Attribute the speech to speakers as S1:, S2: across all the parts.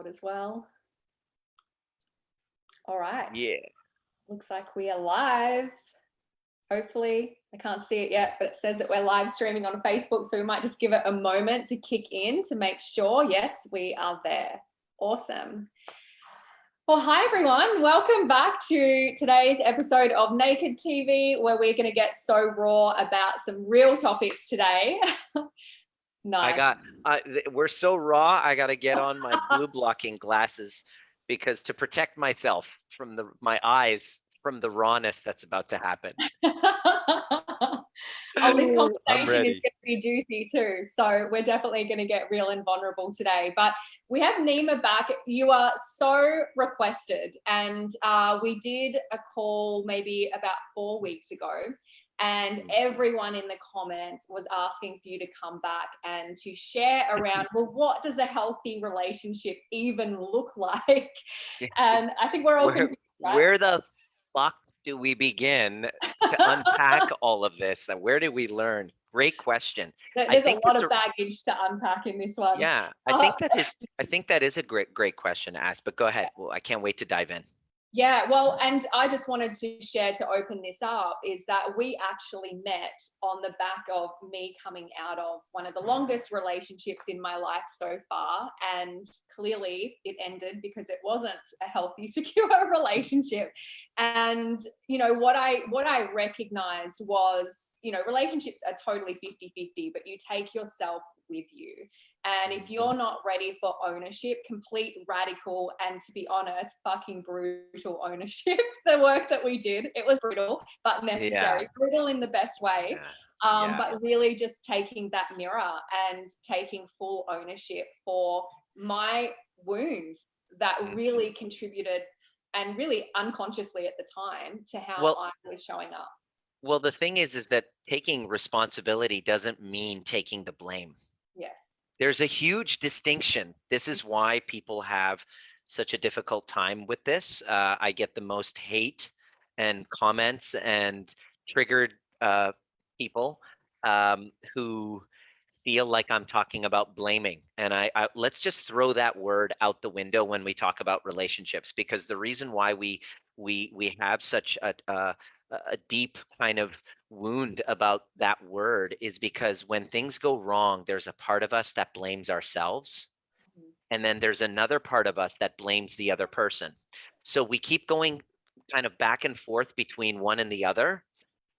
S1: As well. All right.
S2: Yeah.
S1: Looks like we are live. Hopefully, I can't see it yet, but it says that we're live streaming on Facebook. So we might just give it a moment to kick in to make sure. Yes, we are there. Awesome. Well, hi everyone. Welcome back to today's episode of Naked TV, where we're going to get so raw about some real topics today.
S2: I
S1: Nice.
S2: got, we're so raw. I got to get on my blue blocking glasses because to protect myself from my eyes from the rawness that's about to happen.
S1: Oh, this
S2: I'm
S1: conversation is
S2: ready.
S1: going to be juicy too. So we're definitely going to get real and vulnerable today. But we have Nima back. You are so requested. And we did a call maybe about 4 weeks ago. And everyone in the comments was asking for you to come back and to share around, well, what does a healthy relationship even look like? And I think we're all confused, right?
S2: Where the fuck do we begin to unpack all of this? And where do we learn? Great question. I
S1: There's a
S2: think
S1: lot
S2: that's
S1: of baggage to unpack in this one.
S2: yeah, I think that is a great question to ask, but go ahead. Well, I can't wait to dive in.
S1: Yeah, well, and I just wanted to share to open this up is that we actually met on the back of me coming out of one of the longest relationships in my life so far. And clearly it ended because it wasn't a healthy, secure relationship. And, what I recognized was, relationships are totally 50-50, but you take yourself with you. And if you're not ready for ownership, complete radical, and to be honest, fucking brutal ownership, the work that we did, it was brutal, but
S2: Yeah,
S1: necessary. Brutal in the best way.
S2: yeah, yeah.
S1: But really just taking that mirror and taking full ownership for my wounds that really contributed and really unconsciously at the time to how
S2: Well,
S1: I was showing up.
S2: well, the thing is that taking responsibility doesn't mean taking the blame.
S1: Yes.
S2: There's a huge distinction. This is why people have such a difficult time with this. I get the most hate and comments and triggered people who feel like I'm talking about blaming. And I let's just throw that word out the window when we talk about relationships, because the reason why we have such a deep kind of wound about that word is because when things go wrong, there's a part of us that blames ourselves. And then there's another part of us that blames the other person. So we keep going kind of back and forth between one and the other.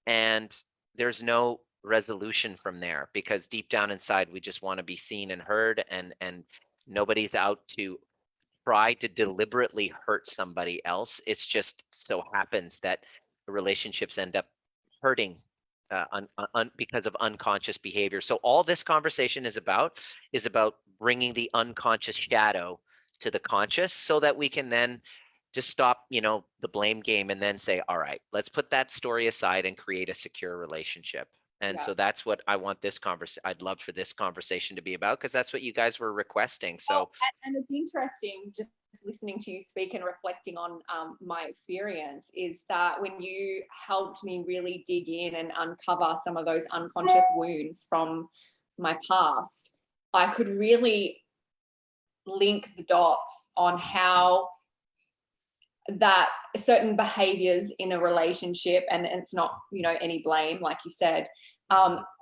S2: And there's no resolution from there because deep down inside, we just want to be seen and heard. And nobody's out to try to deliberately hurt somebody else. It's just so happens that relationships end up hurting because of unconscious behavior. So all this conversation is about bringing the unconscious shadow to the conscious so that we can then just stop, the blame game and then say, all right, let's put that story aside and create a secure relationship. And
S1: Yeah.
S2: so that's what I want this conversation. I'd love for this conversation to be about because that's what you guys were requesting.
S1: Well,
S2: So
S1: and it's interesting just listening to you speak and reflecting on my experience is that when you helped me really dig in and uncover some of those unconscious wounds from my past, I could really link the dots on how that certain behaviors in a relationship, and it's not, any blame, like you said,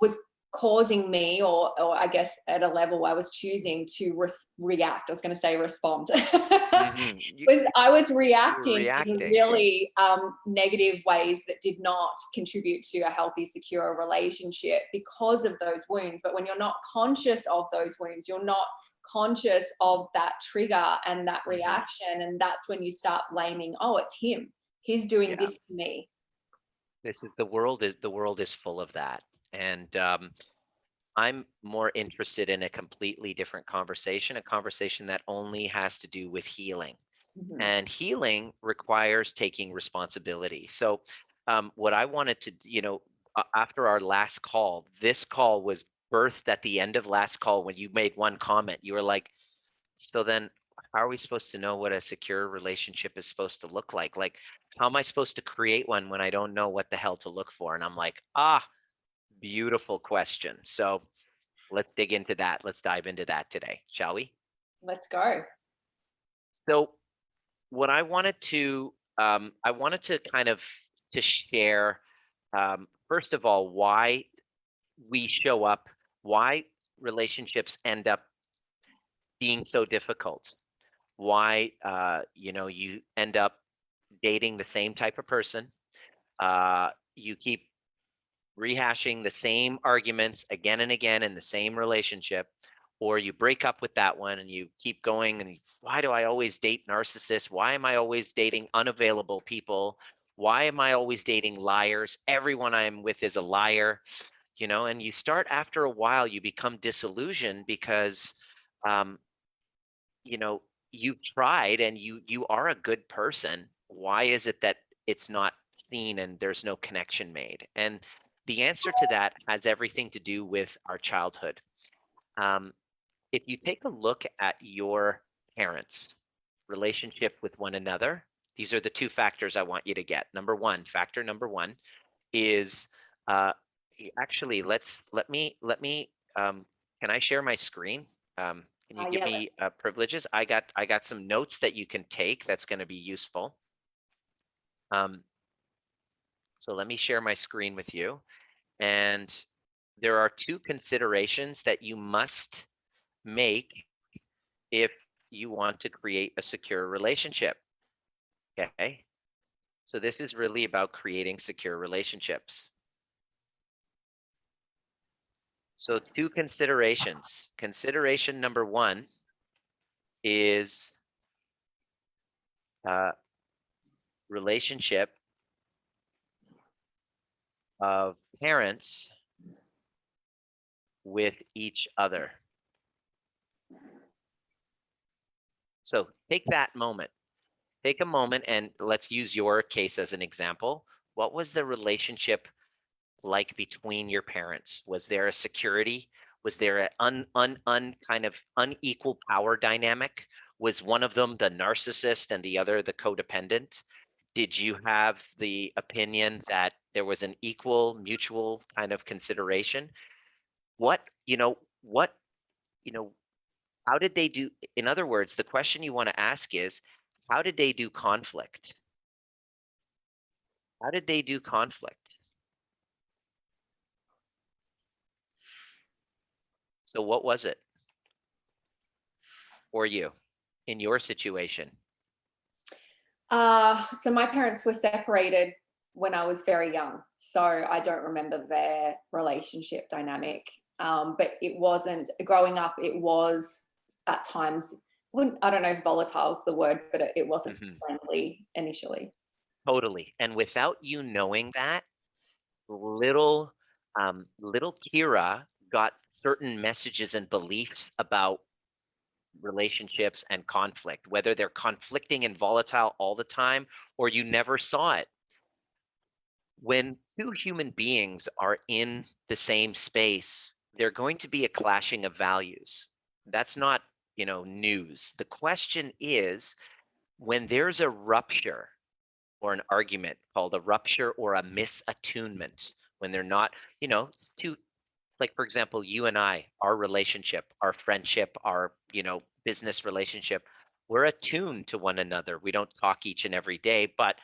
S1: was causing me, or I guess at a level I was choosing to react. I was going to say respond. I was
S2: you're
S1: reacting in
S2: reacting.
S1: really negative ways that did not contribute to a healthy, secure relationship because of those wounds. But when you're not conscious of those wounds, you're not conscious of that trigger and that reaction, and that's when you start blaming, oh, it's him, he's doing
S2: Yeah.
S1: this to me.
S2: This is the world is full of that. And I'm more interested in a completely different conversation, a conversation that only has to do with healing.
S1: Mhm.
S2: And healing requires taking responsibility. So, what I wanted to, after our last call, this call was birthed at the end of last call when you made one comment. You were like, so then how are we supposed to know what a secure relationship is supposed to look like? Like, how am I supposed to create one when I don't know what the hell to look for? And I'm like, beautiful question. So let's dig into that. Let's dive into that today, shall we?
S1: Let's go.
S2: So what I wanted to kind of to share, first of all, why we show up, why relationships end up being so difficult, why you end up dating the same type of person, you keep rehashing the same arguments again and again in the same relationship, or you break up with that one and you keep going and why do I always date narcissists? Why am I always dating unavailable people? Why am I always dating liars? Everyone I'm with is a liar, and you start after a while, you become disillusioned because um, you know, you've tried and you are a good person. Why is it that it's not seen and there's no connection made? And the answer to that has everything to do with our childhood. Um, if you take a look at your parents' relationship with one another, these are the two factors I want you to get. Factor number one is uh, actually let me can I share my screen? Can you give
S1: Yeah,
S2: me privileges? I got some notes that you can take that's going to be useful. Um, so let me share my screen with you. And there are two considerations that you must make if you want to create a secure relationship. Okay. So this is really about creating secure relationships. So two considerations. Consideration number one is relationship of parents with each other. So take that moment. Take a moment and let's use your case as an example. What was the relationship like between your parents? Was there a security? Was there an kind of unequal power dynamic? Was one of them the narcissist and the other the codependent? Did you have the opinion that there was an equal mutual kind of consideration? What, you know, how did they do? In other words, the question you want to ask is, how did they do conflict? How did they do conflict? So what was it for you in your situation?
S1: so my parents were separated when I was very young, so I don't remember their relationship dynamic. But it wasn't growing up. It was at times. I don't know if volatile is the word, but it wasn't
S2: Hmm.
S1: friendly initially.
S2: Totally. And without you knowing that, little little Kira got certain messages and beliefs about relationships and conflict, whether they're conflicting and volatile all the time or you never saw it. When two human beings are in the same space, they're going to be a clashing of values. That's not, news. The question is when there's a rupture or an argument called a rupture or a misattunement, when they're not, two, like for example, you and I, our relationship, our friendship, our, business relationship, we're attuned to one another. We don't talk each and every day, but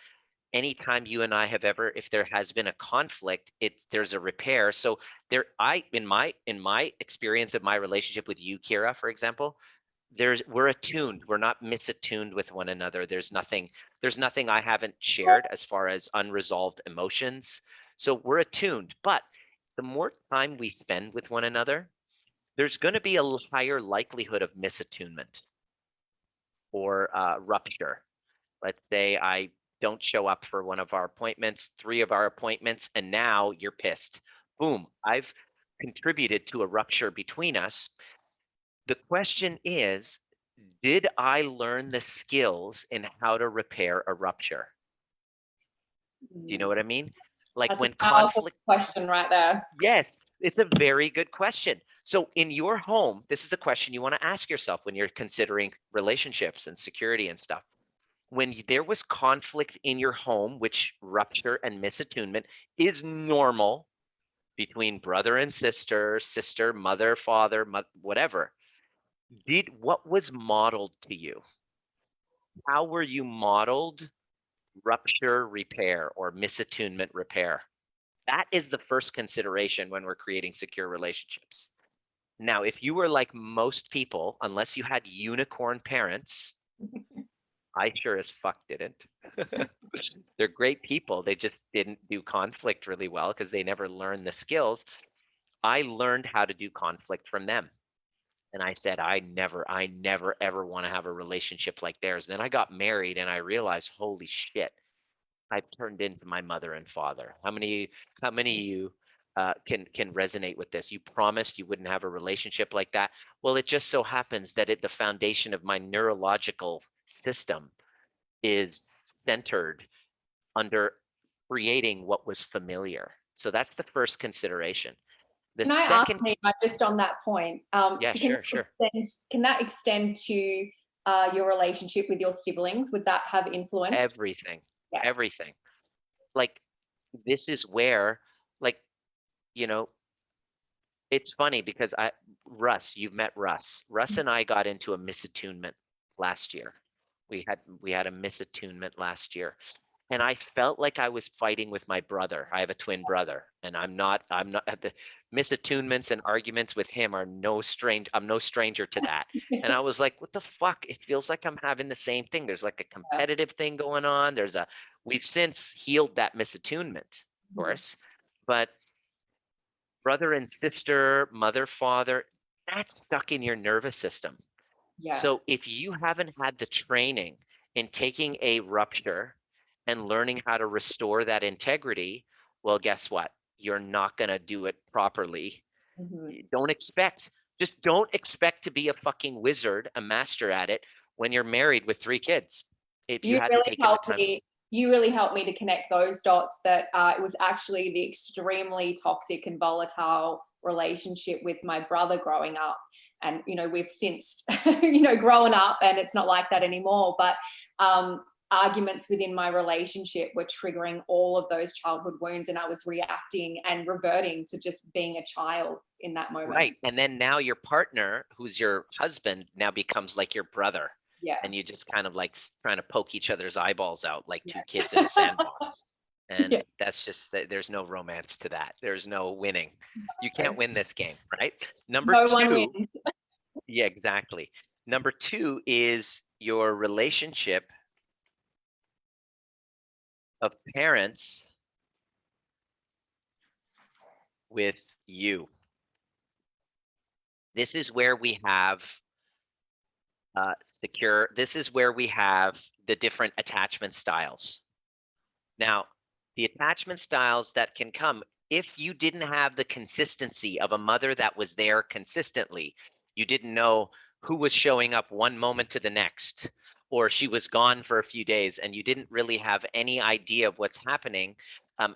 S2: anytime you and I have ever, if there has been a conflict, there's a repair. So in my experience of my relationship with you, Kira, for example, we're attuned. We're not misattuned with one another. There's nothing I haven't shared as far as unresolved emotions. So we're attuned. But the more time we spend with one another, there's going to be a higher likelihood of misattunement or rupture. Let's say I don't show up for one of our appointments, three of our appointments, and now you're pissed. Boom, I've contributed to a rupture between us. The question is, did I learn the skills in how to repair a rupture? Do you know
S1: Mm.
S2: what I mean? Like
S1: That's a
S2: when
S1: powerful
S2: conflict,
S1: question right there.
S2: yes, it's a very good question. So in your home, this is a question you want to ask yourself when you're considering relationships and security and stuff. When there was conflict in your home, which rupture and misattunement is normal between brother and sister, mother, father, whatever, what was modeled to you? How were you modeled rupture repair or misattunement repair? That is the first consideration when we're creating secure relationships. Now, if you were like most people, unless you had unicorn parents, I sure as fuck didn't. They're great people. They just didn't do conflict really well because they never learned the skills. I learned how to do conflict from them. And I said, I never ever want to have a relationship like theirs. Then I got married and I realized, holy shit, I've turned into my mother and father. How many of you can resonate with this? You promised you wouldn't have a relationship like that. Well, it just so happens that the foundation of my neurological system is centered under creating what was familiar. So that's the first consideration. The
S1: Can I ask
S2: second,
S1: Nima, just on that point,
S2: yeah, sure.
S1: can that extend to your relationship with your siblings? Would that have influence?
S2: Everything,
S1: Yeah.
S2: everything. Like, this is where, like, you know, it's funny because Russ, you've met Russ. Russ and I got into a misattunement last year. We had a misattunement last year. And I felt like I was fighting with my brother. I have a twin brother, and I'm not the misattunements and arguments with him are I'm no stranger to that. And I was like, what the fuck? It feels like I'm having the same thing. There's like a competitive thing going on. We've since healed that misattunement, of course, but brother and sister, mother, father, that's stuck in your nervous system.
S1: Yeah.
S2: So if you haven't had the training in taking a rupture and learning how to restore that integrity, well, guess what? You're not going to do it properly.
S1: Mhm.
S2: Just don't expect to be a fucking wizard, a master at it when you're married with 3 kids. If you
S1: You
S2: hadn't
S1: really
S2: taken the
S1: helped
S2: time.
S1: me. You really helped me to connect those dots that it was actually the extremely toxic and volatile relationship with my brother growing up. And, we've since, grown up and it's not like that anymore. But arguments within my relationship were triggering all of those childhood wounds. And I was reacting and reverting to just being a child in that moment.
S2: Right. And then now your partner, who's your husband, now becomes like your brother.
S1: Yeah.
S2: And you just kind of like trying to poke each other's eyeballs out like two
S1: Yeah.
S2: kids in a sandbox.
S1: Yeah.
S2: And that's just there's no romance to that. There's no winning. You can't win this game, right? Number
S1: No one
S2: two,
S1: wins.
S2: yeah, exactly. Number two is your relationship of parents with you. This is where we have this is where we have the different attachment styles. Now, the attachment styles that can come, if you didn't have the consistency of a mother that was there consistently, you didn't know who was showing up one moment to the next, or she was gone for a few days and you didn't really have any idea of what's happening,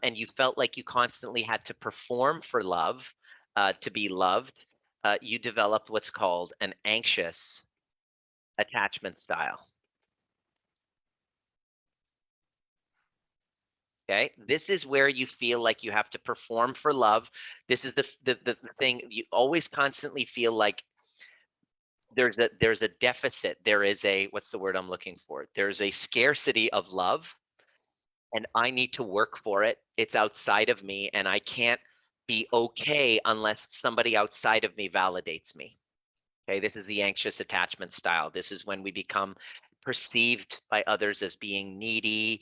S2: and you felt like you constantly had to perform for love, to be loved, you developed what's called an anxious attachment style. Okay, this is where you feel like you have to perform for love. This is the thing you always constantly feel like there's a deficit. There is a, what's the word I'm looking for? There's a scarcity of love, and I need to work for it. It's outside of me, and I can't be okay unless somebody outside of me validates me. Okay, this is the anxious attachment style. This is when we become perceived by others as being needy,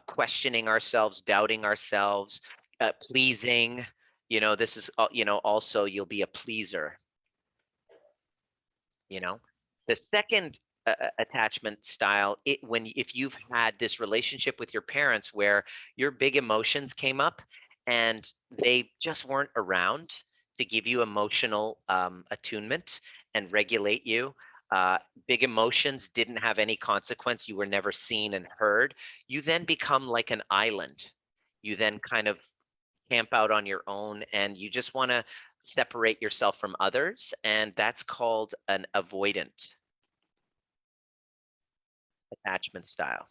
S2: questioning ourselves, doubting ourselves, pleasing. This is, also you'll be a pleaser. The second attachment style, if you've had this relationship with your parents where your big emotions came up and they just weren't around to give you emotional attunement and regulate you. uh, Big emotions didn't have any consequence, you were never seen and heard, you then become like an island. You then kind of camp out on your own and you just want to separate yourself from others, and that's called an avoidant attachment style.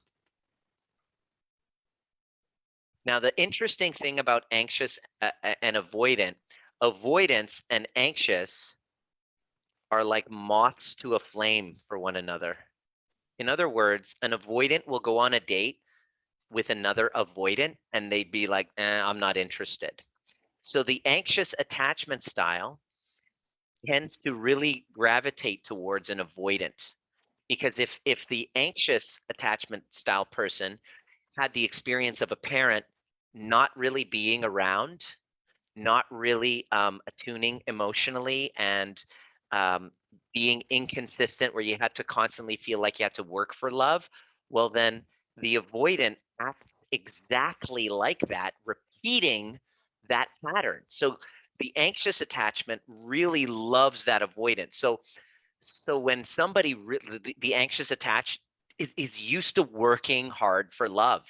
S2: Now, the interesting thing about anxious and avoidance and anxious are like moths to a flame for one another. In other words, an avoidant will go on a date with another avoidant and they'd be like, I'm not interested. So the anxious attachment style tends to really gravitate towards an avoidant, because if the anxious attachment style person had the experience of a parent not really being around, not really attuning emotionally, and um, being inconsistent, where you had to constantly feel like you had to work for love, well, then the avoidant acts exactly like that, repeating that pattern. So the anxious attachment really loves that avoidance. So when somebody, the anxious attached is used to working hard for love.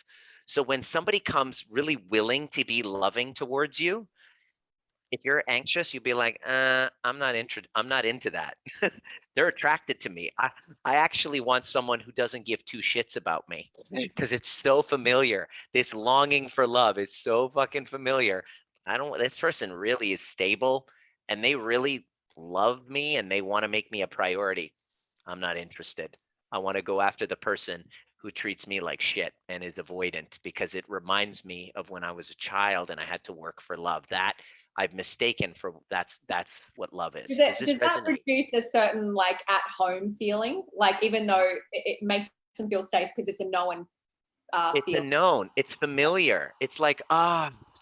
S2: So when somebody comes really willing to be loving towards you, if you're anxious, you'll be like, I'm not interested. I'm not into that. They're attracted to me. I actually want someone who doesn't give two shits about me because it's so familiar. This longing for love is so fucking familiar. This person really is stable and they really love me and they want to make me a priority. I'm not interested. I want to go after the person who treats me like shit and is avoidant, because it reminds me of when I was a child and I had to work for love. That I've mistaken for that's what love is. Does this
S1: Does that
S2: resonate?
S1: produce a certain like at home feeling? Like even though it makes them feel safe because it's a known
S2: It's a
S1: feeling.
S2: known, it's familiar. It's like,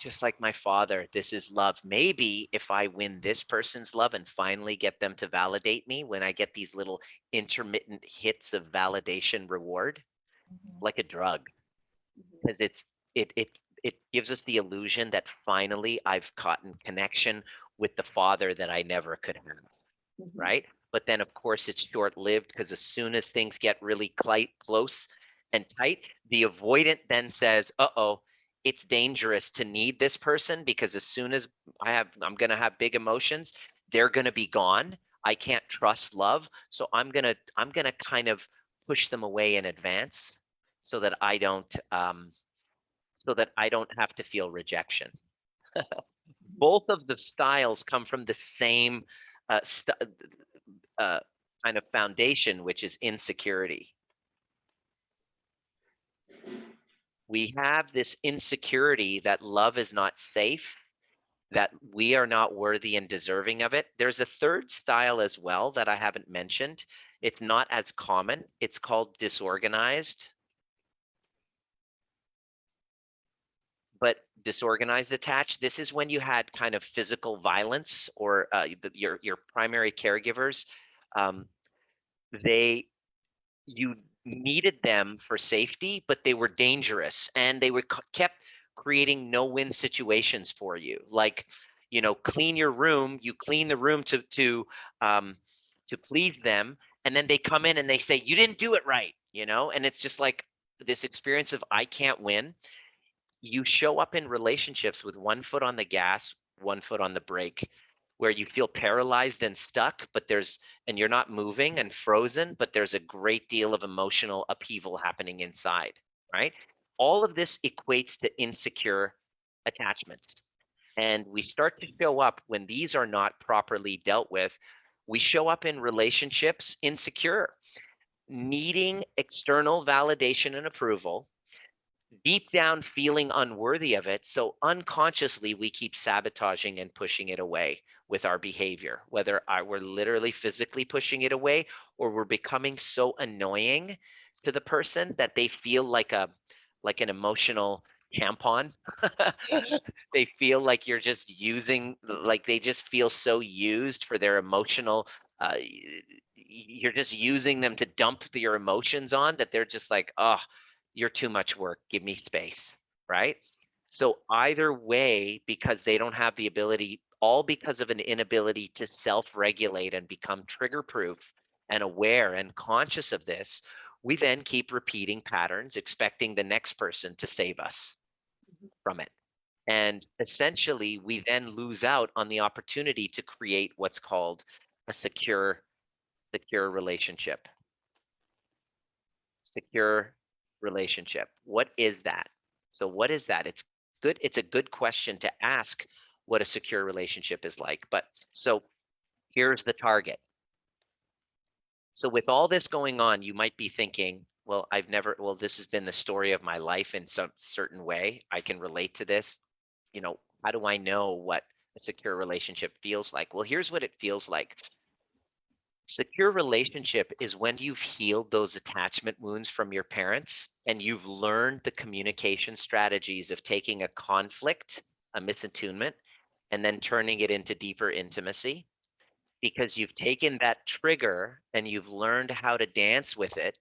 S2: just like my father, this is love. Maybe if I win this person's love and finally get them to validate me, when I get these little intermittent hits of validation reward,
S1: Mhm,
S2: like a drug, because it gives us the illusion that finally I've caught in connection with the father that I never could have.
S1: mhm,
S2: Right? But then, of course, it's short lived, because as soon as things get really close and tight, the avoidant then says, oh, it's dangerous to need this person, because as soon as I'm going to have big emotions, they're going to be gone. I can't trust love. So I'm going to kind of push them away in advance so that I don't have to feel rejection.
S1: mhm.
S2: Both of the styles come from the same uh, st- uh, kind of foundation, which is insecurity. We have this insecurity that love is not safe, that we are not worthy and deserving of it. There's a third style as well that I haven't mentioned. It's not as common. It's called disorganized, but disorganized attached. This is when you had kind of physical violence, or your primary caregivers. Um, they you needed them for safety, but they were dangerous and they were kept creating no-win situations for you. Like, clean your room, you clean the room um, to please them, and then they come in and they say you didn't do it right, and it's just like this experience of I can't win. You show up in relationships with one foot on the gas, one foot on the brake, where you feel paralyzed and stuck, and you're not moving and frozen, but there's a great deal of emotional upheaval happening inside, right? All of this equates to insecure attachments. And we start to show up when these are not properly dealt with. We show up in relationships insecure, needing external validation and approval, deep down feeling unworthy of it. So unconsciously, we keep sabotaging and pushing it away with our behavior, whether we're literally physically pushing it away, or we're becoming so annoying to the person that they feel like an emotional tampon. They feel like you're just using, like they just feel so used for their emotional. You're just using them to dump your emotions on, that they're just like, oh, you're too much work. Give me space. Right. So either way, because they don't have the ability, all because of an inability to self-regulate and become trigger proof and aware and conscious of this, we then keep repeating patterns, expecting the next person to save us from it. And essentially, we then lose out on the opportunity to create what's called a secure relationship. Secure relationship. What is that? So what is that? It's a good question to ask what a secure relationship is like. But so here's the target. So with all this going on, you might be thinking, well, this has been the story of my life in some certain way. I can relate to this. How do I know what a secure relationship feels like? Well, here's what it feels like. Secure relationship is when you've healed those attachment wounds from your parents and you've learned the communication strategies of taking a conflict, a misattunement, and then turning it into deeper intimacy, because you've taken that trigger and you've learned how to dance with it,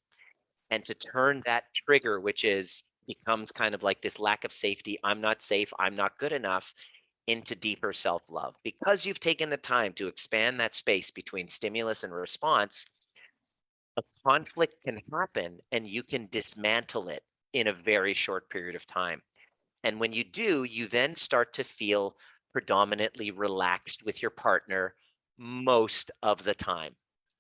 S2: and to turn that trigger, which is becomes kind of like this lack of safety, I'm not safe, I'm not good enough, into deeper self-love. Because you've taken the time to expand that space between stimulus and response, a conflict can happen and you can dismantle it in a very short period of time. And when you do, you then start to feel predominantly relaxed with your partner most of the time.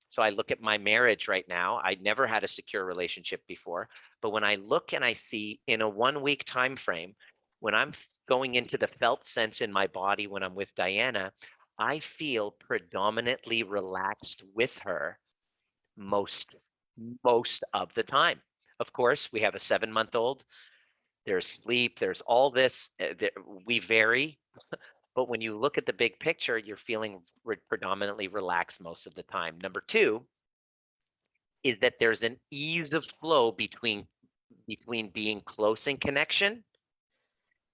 S2: So I look at my marriage right now. I never had a secure relationship before, but when I look and I see in a 1 week time frame, when I'm going into the felt sense in my body when I'm with Diana, I feel predominantly relaxed with her most most of the time. Of course, we have a 7-month-old. There's sleep, there's all this. We vary, but when you look at the big picture, you're feeling predominantly relaxed most of the time. Number two is that there's an ease of flow between being close in connection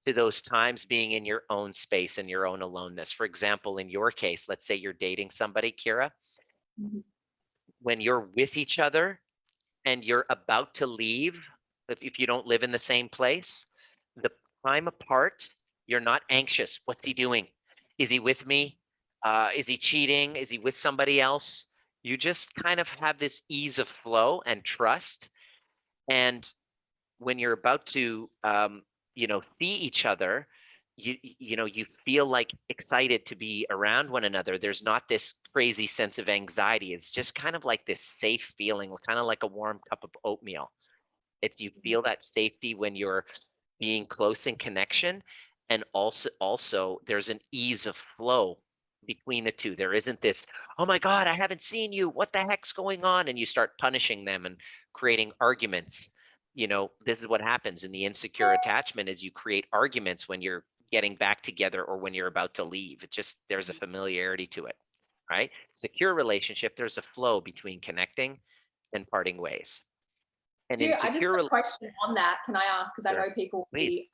S2: to those times being in your own space and your own aloneness. For example, in your case, let's say you're dating somebody, Kira,
S1: Mhm.
S2: when you're with each other and you're about to leave, if you don't live in the same place, the time apart, you're not anxious. What's he doing? Is he with me? Is he cheating? Is he with somebody else? You just kind of have this ease of flow and trust. And when you're about to, see each other, you feel like excited to be around one another. There's not this crazy sense of anxiety. It's just kind of like this safe feeling, kind of like a warm cup of oatmeal. It's you feel that safety when you're being close in connection, and also there's an ease of flow between the two. There isn't this, oh my God, I haven't seen you. What the heck's going on? And you start punishing them and creating arguments. This is what happens in the insecure attachment is you create arguments when you're getting back together or when you're about to leave. There's a familiarity to it, right? Secure relationship, there's a flow between connecting and parting ways. And in
S1: I just have
S2: secure,
S1: a question on that. Can I ask? Because I
S2: sure,
S1: know people,
S2: please.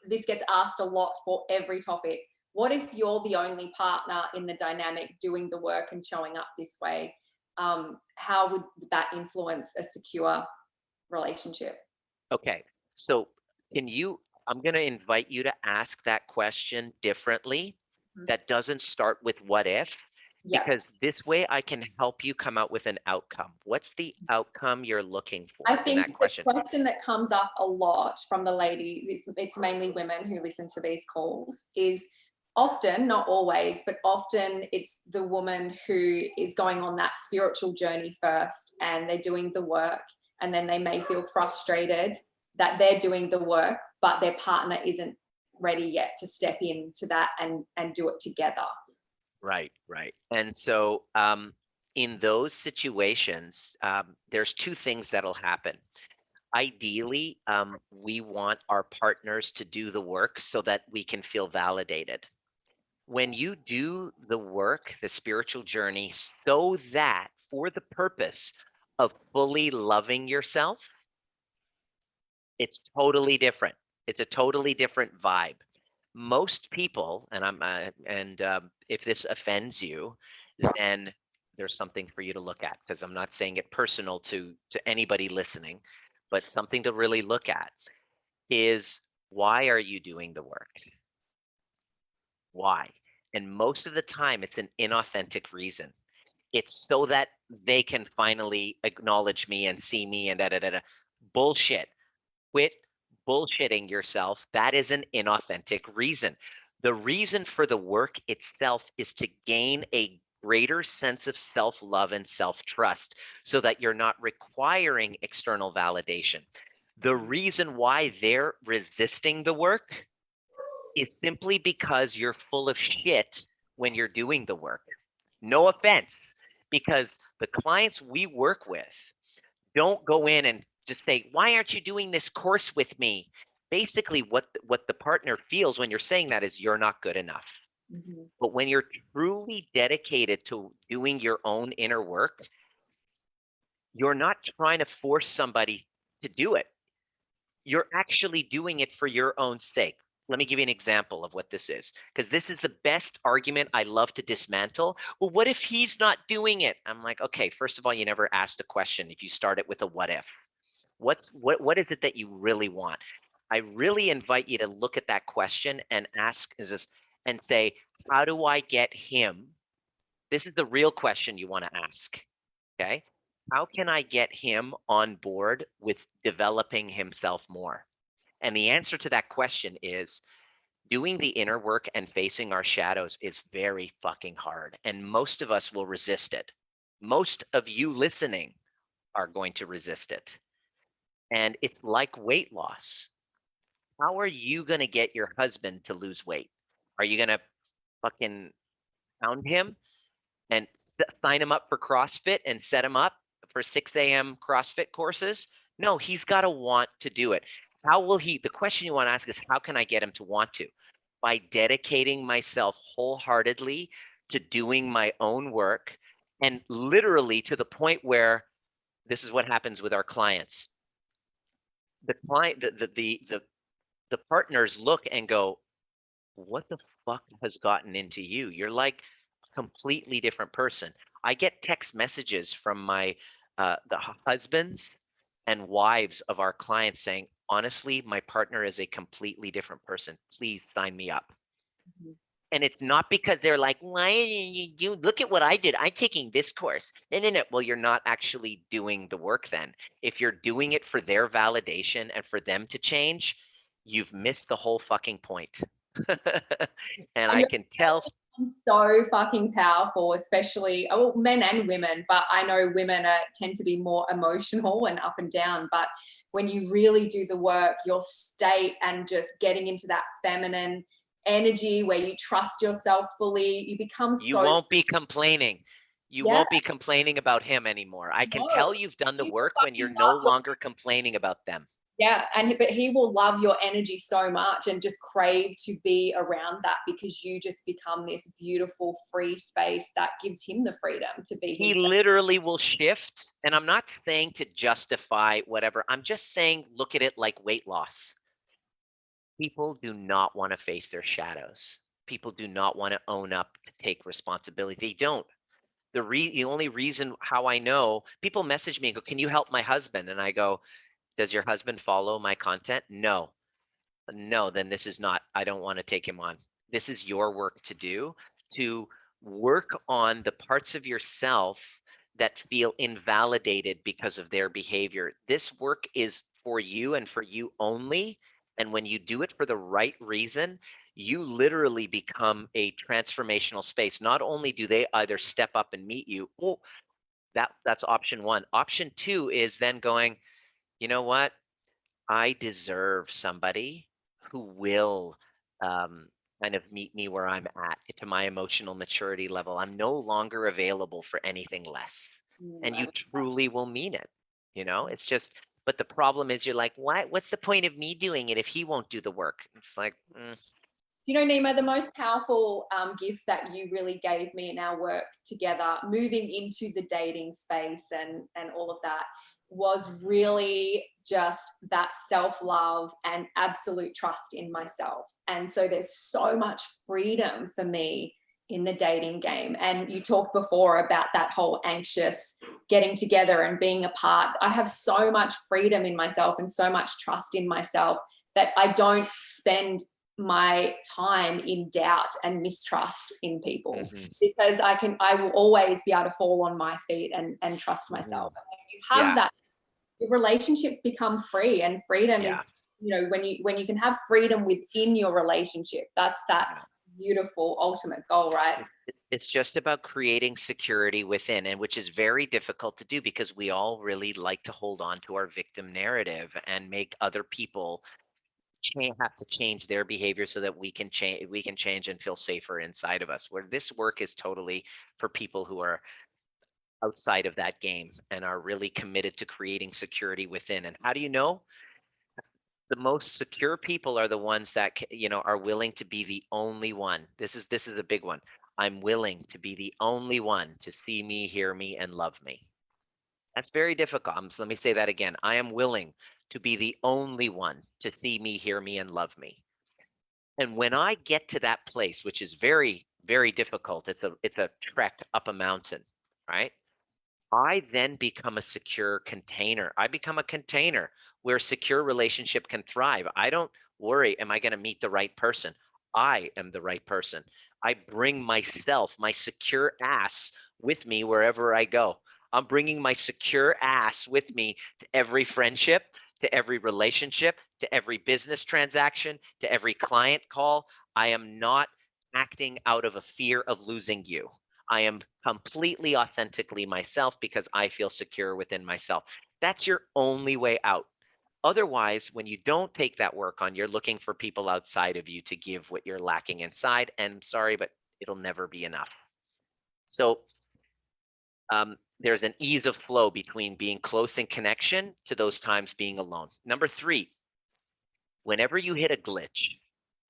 S1: this gets asked a lot for every topic. What if you're the only partner in the dynamic doing the work and showing up this way? How would that influence a secure relationship?
S2: Okay. So I'm going to invite you to ask that question differently.
S1: Mhm.
S2: That doesn't start with what if,
S1: Yeah.
S2: because this way I can help you come out with an outcome. What's the outcome you're looking
S1: I
S2: for in
S1: think
S2: that
S1: the
S2: question?
S1: question that comes up a lot from the ladies, it's mainly women who listen to these calls, is often, not always, but often it's the woman who is going on that spiritual journey first and they're doing the work, and then they may feel frustrated that they're doing the work, but their partner isn't ready yet to step into that and do it together.
S2: Right, right. And so in those situations, there's two things that'll happen. Ideally, we want our partners to do the work so that we can feel validated. When you do the work, the spiritual journey, so that for the purpose of fully loving yourself, it's totally different. It's a totally different vibe. Most people, and if this offends you, then there's something for you to look at, because I'm not saying it personal to anybody listening, but something to really look at is, why are you doing the work? Why? And most of the time, it's an inauthentic reason. It's so that they can finally acknowledge me and see me and da da da da. Bullshit. Quit bullshitting yourself. That is an inauthentic reason. The reason for the work itself is to gain a greater sense of self love and self trust so that you're not requiring external validation. The reason why they're resisting the work is simply because you're full of shit when you're doing the work. No offense. because the clients we work with don't go in and just say, "Why aren't you doing this course with me?" Basically, what the partner feels when you're saying that is you're not good enough.
S1: Mhm.
S2: But when you're truly dedicated to doing your own inner work, you're not trying to force somebody to do it. You're actually doing it for your own sake. Let me give you an example of what this is, because this is the best argument I love to dismantle. Well, what if he's not doing it? I'm like, okay, first of all, you never asked a question if you start it with a what if. What is it that you really want? I really invite you to look at that question and ask is this and say, how do I get him? This is the real question you want to ask. Okay. How can I get him on board with developing himself more? And the answer to that question is doing the inner work and facing our shadows is very fucking hard. And most of us will resist it. Most of you listening are going to resist it. And it's like weight loss. How are you going to get your husband to lose weight? Are you going to fucking pound him and sign him up for CrossFit and set him up for 6 a.m. CrossFit courses? No, he's got to want to do it. How will he? The question you want to ask is, how can I get him to want to? By dedicating myself wholeheartedly to doing my own work and literally to the point where this is what happens with our clients. The client, the partners look and go, what the fuck has gotten into you? You're like a completely different person. I get text messages from my husbands and wives of our clients saying, honestly, my partner is a completely different person. Please sign me up.
S1: Mhm.
S2: And it's not because they're like, why you look at what I did? I'm taking this course. No. Well, you're not actually doing the work then. If you're doing it for their validation and for them to change, you've missed the whole fucking point. And
S1: And
S2: I
S1: your
S2: can tell.
S1: so fucking powerful, especially well, men and women, but I know women tend to be more emotional and up and down. But when you really do the work, your state and just getting into that feminine energy where you trust yourself fully, you become
S2: You
S1: so,
S2: won't be complaining. You
S1: yeah,
S2: won't be complaining about him anymore. I can
S1: no,
S2: tell you've done the
S1: he will
S2: work when you're
S1: fucking
S2: no
S1: love your,
S2: longer complaining about them.
S1: yeah, and but he will love your energy so much and just crave to be around that because you just become this beautiful free space that gives him the freedom to be
S2: He
S1: his.
S2: literally will shift. And I'm not saying to justify whatever. I'm just saying look at it like weight loss. People do not want to face their shadows. People do not want to own up to take responsibility. They don't. The only reason how I know people message me and go, "Can you help my husband?" And I go, "Does your husband follow my content?" No. No, then this is not, I don't want to take him on. This is your work to do, to work on the parts of yourself that feel invalidated because of their behavior. This work is for you and for you only. And when you do it for the right reason, you literally become a transformational space. Not only do they either step up and meet you, oh, that's option one. Option two is then going, you know what? I deserve somebody who will um, kind of meet me where I'm at to my emotional maturity level. I'm no longer available for anything less. And
S1: I
S2: you
S1: love that.
S2: truly will mean it. It's just, but the problem is you're like, what? What's the point of me doing it if he won't do the work? It's like,
S1: You know, Nima, the most powerful gift that you really gave me in our work together, moving into the dating space and all of that, was really just that self love and absolute trust in myself. And so there's so much freedom for me in the dating game. And you talked before about that whole anxious getting together and being apart. I have so much freedom in myself and so much trust in myself that I don't spend my time in doubt and mistrust in people
S2: mhm,
S1: because I will always be able to fall on my feet and trust
S2: mhm.
S1: myself. And when you have
S2: Yeah,
S1: that, your relationships become free, and freedom
S2: yeah,
S1: is, when you can have freedom within your relationship, that's that
S2: yeah.
S1: beautiful ultimate goal, right?
S2: It's just about creating security within, and which is very difficult to do because we all really like to hold on to our victim narrative and make other people have to change their behavior so that we can change and feel safer inside of us. Where this work is totally for people who are outside of that game and are really committed to creating security within. And how do you know? The most secure people are the ones that are willing to be the only one. This is a big one. I'm willing to be the only one to see me, hear me, and love me. That's very difficult. Let me say that again. I am willing to be the only one to see me, hear me, and love me. And when I get to that place, which is very, very difficult, it's a trek up a mountain, right? I then become a secure container. I become a container where secure relationship can thrive. I don't worry, am I going to meet the right person? I am the right person. I bring myself, my secure ass with me wherever I go. I'm bringing my secure ass with me to every friendship, to every relationship, to every business transaction, to every client call. I am not acting out of a fear of losing you. I am completely authentically myself because I feel secure within myself. That's your only way out. Otherwise, when you don't take that work on, you're looking for people outside of you to give what you're lacking inside. And sorry, but it'll never be enough. So there's an ease of flow between being close in connection to those times being alone. Number three, whenever you hit a glitch,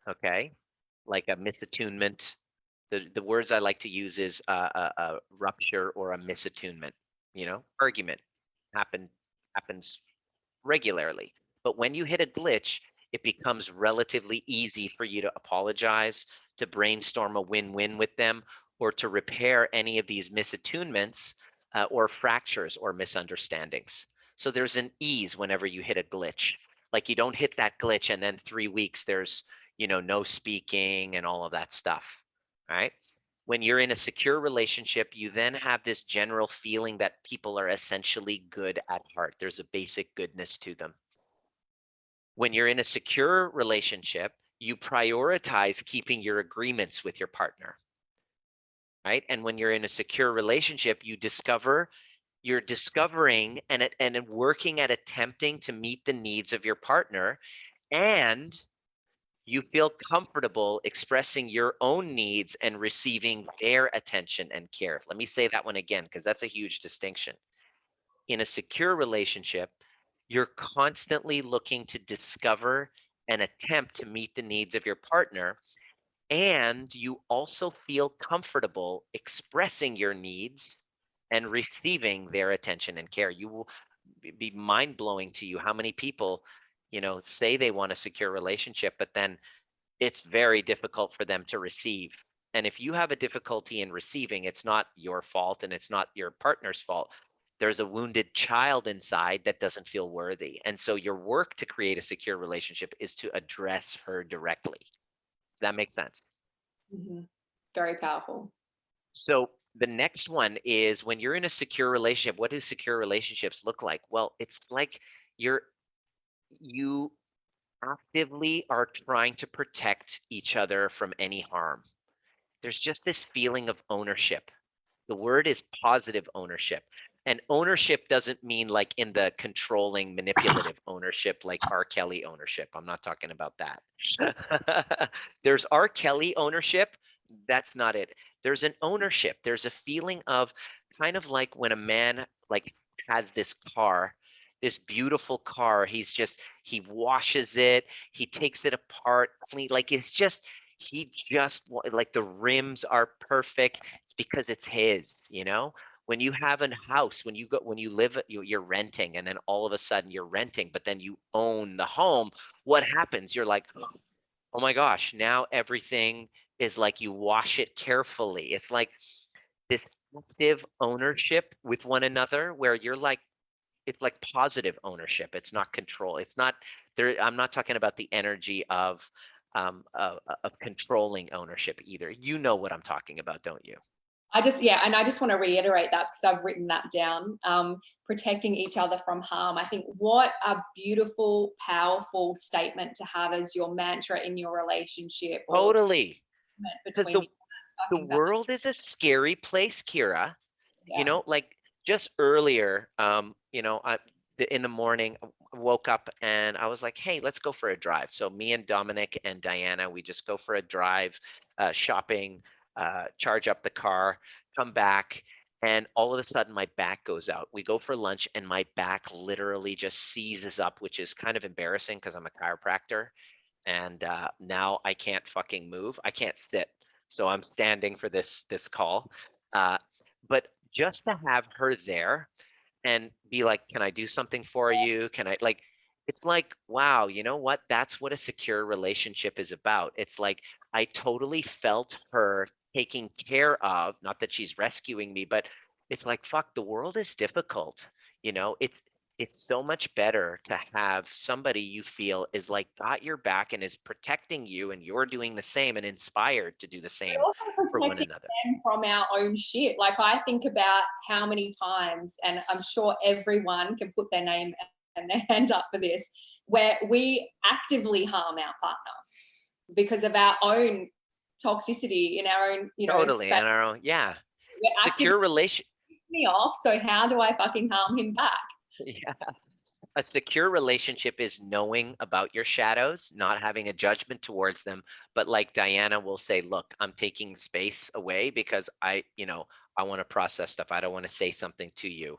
S2: okay, like a misattunement, the words I like to use is a rupture or a misattunement. Argument happens regularly. But when you hit a glitch, it becomes relatively easy for you to apologize, to brainstorm a win-win with them, or to repair any of these misattunements or fractures or misunderstandings. So there's an ease whenever you hit a glitch. Like you don't hit that glitch and then 3 weeks there's no speaking and all of that stuff. Right? When you're in a secure relationship, you then have this general feeling that people are essentially good at heart. There's a basic goodness to them. When you're in a secure relationship, you prioritize keeping your agreements with your partner, right? And when you're in a secure relationship, you're discovering and working at attempting to meet the needs of your partner, and you feel comfortable expressing your own needs and receiving their attention and care. Let me say that one again, because that's a huge distinction. In a secure relationship, you're constantly looking to discover and attempt to meet the needs of your partner. And you also feel comfortable expressing your needs and receiving their attention and care. You will be mind blowing to you how many people, say they want a secure relationship, but then it's very difficult for them to receive. And if you have a difficulty in receiving, it's not your fault and it's not your partner's fault. There's a wounded child inside that doesn't feel worthy. And so your work to create a secure relationship is to address her directly. Does that make sense?
S1: Mhm. Very powerful.
S2: So the next one is when you're in a secure relationship, what do secure relationships look like? Well, it's like you actively are trying to protect each other from any harm. There's just this feeling of ownership. The word is positive ownership. And ownership doesn't mean like in the controlling, manipulative ownership, like R. Kelly ownership. I'm not talking about that. There's R. Kelly ownership. That's not it. There's an ownership. There's a feeling of kind of like when a man like has this car, this beautiful car. He washes it, he takes it apart, clean, like like the rims are perfect. It's because it's his. When you have a house, when you live, you're renting, and then all of a sudden you're renting, but then you own the home. What happens? You're like, oh my gosh, now everything is like you wash it carefully. It's like this active ownership with one another where you're like, it's like positive ownership. It's not control. It's not there. I'm not talking about the energy of controlling ownership either. You know what I'm talking about, don't you?
S1: Yeah, and I just want to reiterate that because I've written that down. Protecting each other from harm. I think what a beautiful, powerful statement to have as your mantra in your relationship or
S2: Totally. Because
S1: between you. That's
S2: the
S1: fucking
S2: world is a scary place, Kira.
S1: yeah.
S2: Like just earlier, in the morning, I woke up and I was like, hey, let's go for a drive. So me and Dominic and Diana, we just go for a drive, shopping, charge up the car, come back. And all of a sudden my back goes out. We go for lunch and my back literally just seizes up, which is kind of embarrassing because I'm a chiropractor. And now I can't fucking move. I can't sit. So I'm standing for this call. Uh, but just to have her there and be like, "Can I do something for you? Can I like?" It's like, wow, you know what? That's what a secure relationship is about. It's like I totally felt her taking care of, not that she's rescuing me, but it's like, fuck, the world is difficult. It's so much better to have somebody you feel is like got your back and is protecting you, and you're doing the same and inspired to do the same
S1: Also
S2: for one
S1: protecting
S2: another.
S1: them from our own shit. Like I think about how many times, and I'm sure everyone can put their name and their hand up for this, where we actively harm our partner because of our own toxicity in our own,
S2: Totally.
S1: space.
S2: And our own, yeah.
S1: We're actively
S2: Secure relation.
S1: pissing me off. So how do I fucking harm him back?
S2: Yeah. A secure relationship is knowing about your shadows, not having a judgment towards them. But like Diana will say, look, I'm taking space away because I want to process stuff. I don't want to say something to you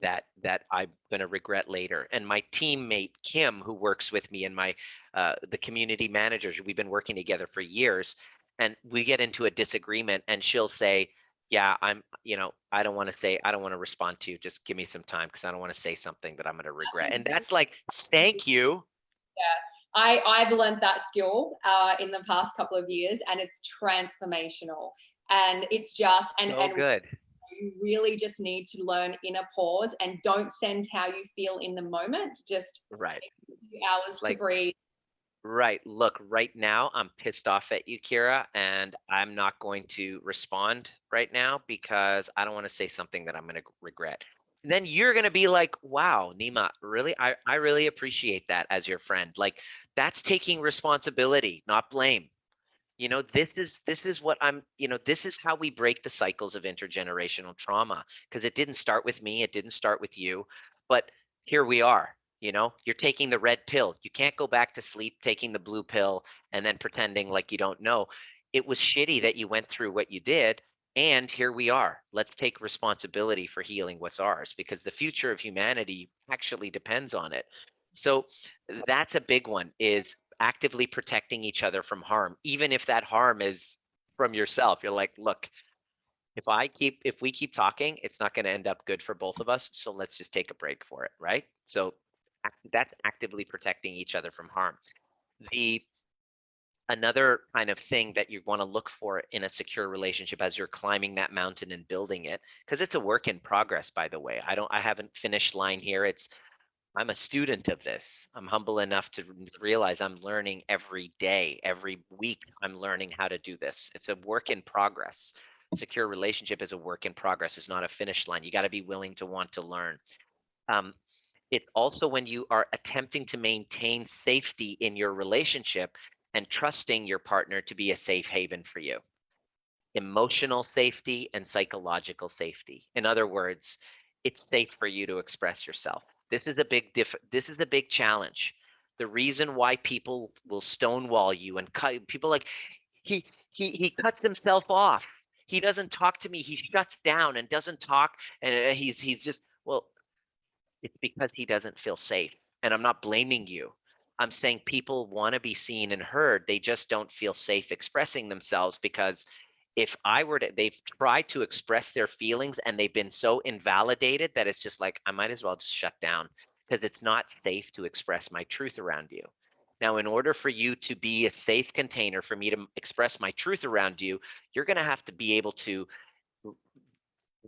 S2: that I'm going to regret later. And my teammate Kim, who works with me, and the community managers, we've been working together for years, and we get into a disagreement, and she'll say, "Yeah, I don't want to say, I don't want to respond to you. Just give me some time because I don't want to say something that I'm going to regret." And that's like, thank you.
S1: I've learned that skill in the past couple of years, and it's transformational. And it's just
S2: So
S1: and
S2: good.
S1: you really just need to learn inner pause and don't send how you feel in the moment. Just
S2: Right.
S1: take a few hours to
S2: Like,
S1: breathe.
S2: right. Look, right now I'm pissed off at you, Kira, and I'm not going to respond right now because I don't want to say something that I'm going to regret. And then you're going to be like, wow, Nima, really? I really appreciate that as your friend. Like, that's taking responsibility, not blame. This is what this is how we break the cycles of intergenerational trauma, because it didn't start with me, it didn't start with you, but here we are. You're taking the red pill. You can't go back to sleep taking the blue pill and then pretending like you don't know. It was shitty that you went through what you did, and here we are. Let's take responsibility for healing what's ours, because the future of humanity actually depends on it. So that's a big one, is actively protecting each other from harm, even if that harm is from yourself. You're like, look, if we keep talking, it's not going to end up good for both of us. So let's just take a break for it, right? So that's actively protecting each other from harm. The Another kind of thing that you want to look for in a secure relationship as you're climbing that mountain and building it, because it's a work in progress, by the way. I haven't finished line here. I'm a student of this. I'm humble enough to realize I'm learning every day, every week. I'm learning how to do this. It's a work in progress. Secure relationship is a work in progress. It's not a finish line. You got to be willing to want to learn. Um, it's also when you are attempting to maintain safety in your relationship and trusting your partner to be a safe haven for you. Emotional safety and psychological safety. In other words, it's safe for you to express yourself. This is a big challenge. The reason why people will stonewall you and cut people, like he cuts himself off. He doesn't talk to me. He shuts down and doesn't talk, and he's just, well, it's because he doesn't feel safe. And I'm not blaming you. I'm saying people want to be seen and heard. They just don't feel safe expressing themselves, because if I were to, they've tried to express their feelings and they've been so invalidated that it's just like, I might as well just shut down, because it's not safe to express my truth around you. Now, in order for you to be a safe container for me to express my truth around you, you're going to have to be able to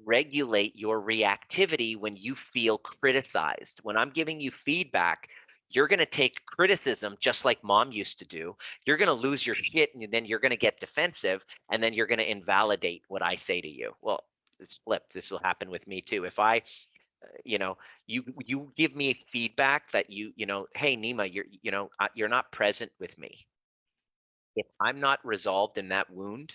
S2: regulate your reactivity when you feel criticized. When I'm giving you feedback, you're going to take criticism just like mom used to do. You're going to lose your shit, and then you're going to get defensive, and then you're going to invalidate what I say to you. Well, it's flipped. This will happen with me too. If I, you know, you give me feedback that hey Nima, you're not present with me. If I'm not resolved in that wound,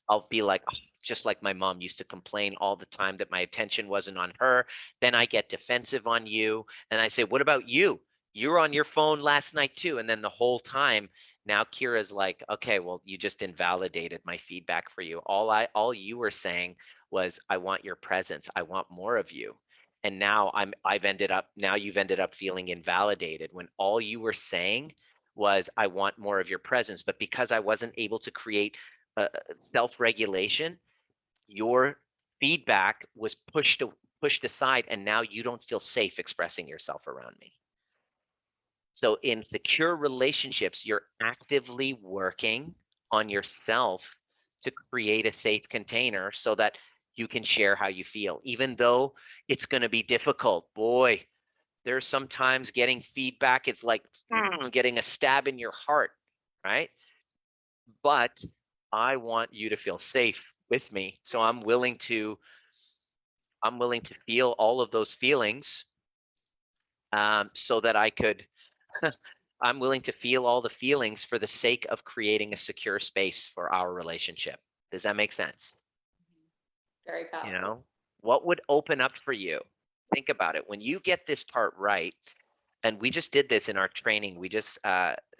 S2: I'll be like, "Oh," just like my mom used to complain all the time that my attention wasn't on her. Then I get defensive on you. And I say, what about you? You were on your phone last night too. And then the whole time, now Kira's like, okay, well, you just invalidated my feedback for you. All you were saying was, I want your presence. I want more of you. And now now you've ended up feeling invalidated when all you were saying was, I want more of your presence. But because I wasn't able to create self-regulation, your feedback was pushed aside, and now you don't feel safe expressing yourself around me. So in secure relationships, you're actively working on yourself to create a safe container so that you can share how you feel, even though it's going to be difficult. Boy, there's sometimes getting feedback, it's like getting a stab in your heart, right? But I want you to feel safe with me. So I'm willing to feel all of those feelings, so that I could I'm willing to feel all the feelings for the sake of creating a secure space for our relationship. Does that make sense?
S1: Very
S2: You
S1: powerful.
S2: know, what would open up for you? Think about it. When you get this part right, and we just did this in our training, we just,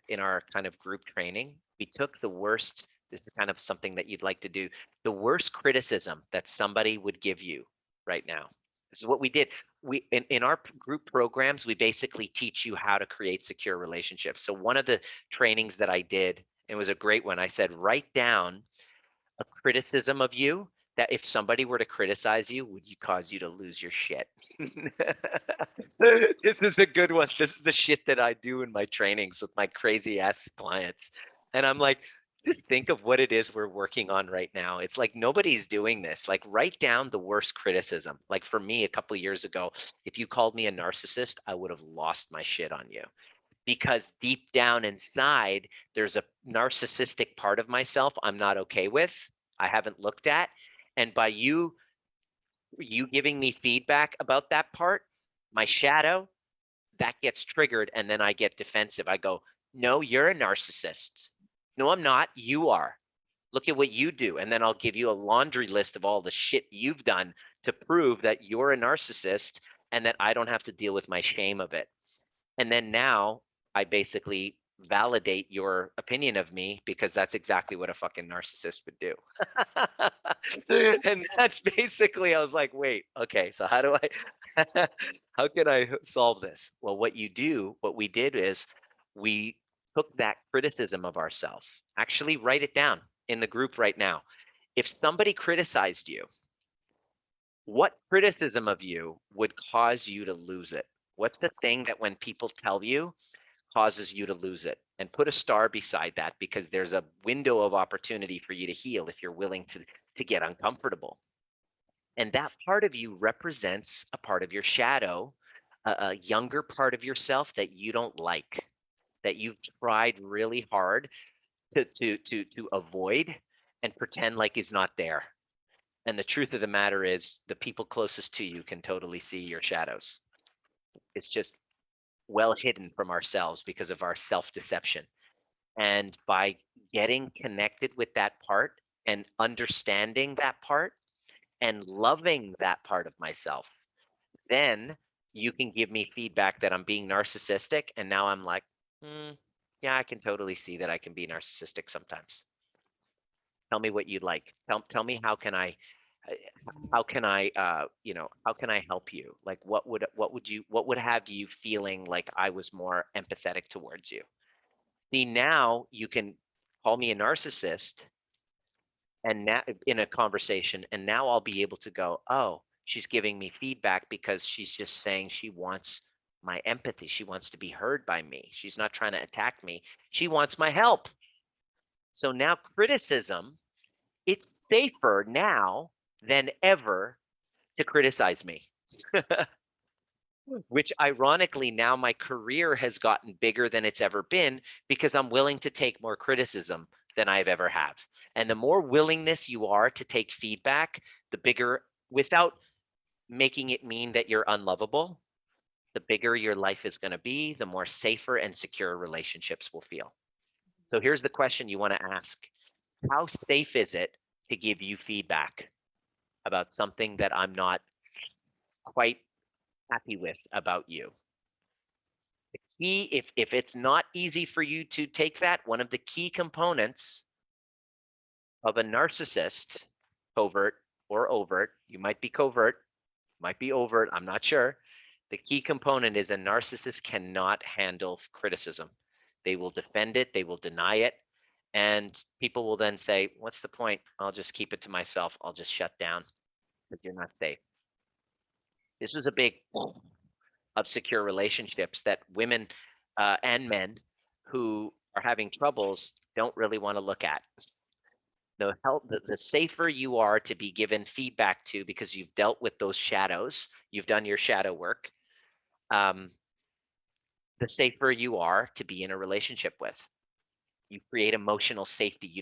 S2: in our kind of group training, we took the worst, this is kind of something that you'd like to do, the worst criticism that somebody would give you right now. This is what we did. In our group programs, we basically teach you how to create secure relationships. So one of the trainings that I did, it was a great one. I said, write down a criticism of you that if somebody were to criticize you, would you cause you to lose your shit? This is a good one. This is the shit that I do in my trainings with my crazy ass clients. And I'm like, just think of what it is we're working on right now. It's like nobody's doing this. Like, write down the worst criticism. Like, for me, a couple of years ago, if you called me a narcissist, I would have lost my shit on you, because deep down inside, there's a narcissistic part of myself I'm not okay with, I haven't looked at. And by you giving me feedback about that part, my shadow, that gets triggered, and then I get defensive. I go, no, you're a narcissist. No, I'm not. You are. Look at what you do. And then I'll give you a laundry list of all the shit you've done to prove that you're a narcissist and that I don't have to deal with my shame of it. And then now I basically validate your opinion of me, because that's exactly what a fucking narcissist would do. And that's basically, I was like, wait, okay, so how do I, how can I solve this? Well, what we did is we took that criticism of ourselves, actually write it down in the group right now. If somebody criticized you, what criticism of you would cause you to lose it? What's the thing that when people tell you causes you to lose it? And put a star beside that, because there's a window of opportunity for you to heal if you're willing to get uncomfortable. And that part of you represents a part of your shadow, a younger part of yourself that you don't like, that you've tried really hard to avoid and pretend like is not there. And the truth of the matter is, the people closest to you can totally see your shadows. It's just well hidden from ourselves because of our self-deception. And by getting connected with that part and understanding that part and loving that part of myself, then you can give me feedback that I'm being narcissistic. And now I'm like, yeah, I can totally see that I can be narcissistic sometimes. Tell me what you'd like. Tell me uh, how can I help you? Like, what would have you feeling like I was more empathetic towards you? See, now you can call me a narcissist, and now in a conversation, and now I'll be able to go, oh, she's giving me feedback because she's just saying she wants my empathy. She wants to be heard by me. She's not trying to attack me. She wants my help. So now criticism, it's safer now than ever to criticize me. Which ironically, now my career has gotten bigger than it's ever been, because I'm willing to take more criticism than I've ever have. And the more willingness you are to take feedback, the bigger, without making it mean that you're unlovable, the bigger your life is going to be, the more safer and secure relationships will feel. So here's the question you want to ask. How safe is it to give you feedback about something that I'm not quite happy with about you? The key, if it's not easy for you to take that, one of the key components of a narcissist, covert or overt. You might be covert, might be overt, I'm not sure. The key component is a narcissist cannot handle criticism. They will defend it, they will deny it, and people will then say, what's the point? I'll just keep it to myself. I'll just shut down because you're not safe. This was a big of secure relationships that women and men who are having troubles don't really want to look at. The safer you are to be given feedback to because you've dealt with those shadows, you've done your shadow work, um, the safer you are to be in a relationship with. You create emotional safety.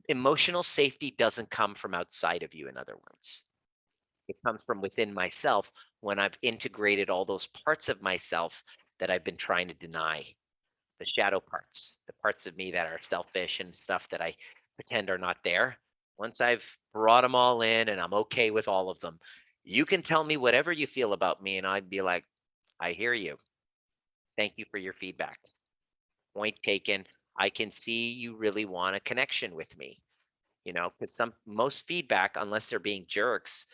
S2: Emotional safety doesn't come from outside of you, in other words. It comes from within myself when I've integrated all those parts of myself that I've been trying to deny, the shadow parts, the parts of me that are selfish and stuff that I pretend are not there. Once I've brought them all in and I'm okay with all of them, you can tell me whatever you feel about me, and I'd be like, I hear you. Thank you for your feedback. Point taken. I can see you really want a connection with me, because most feedback, unless they're being jerks,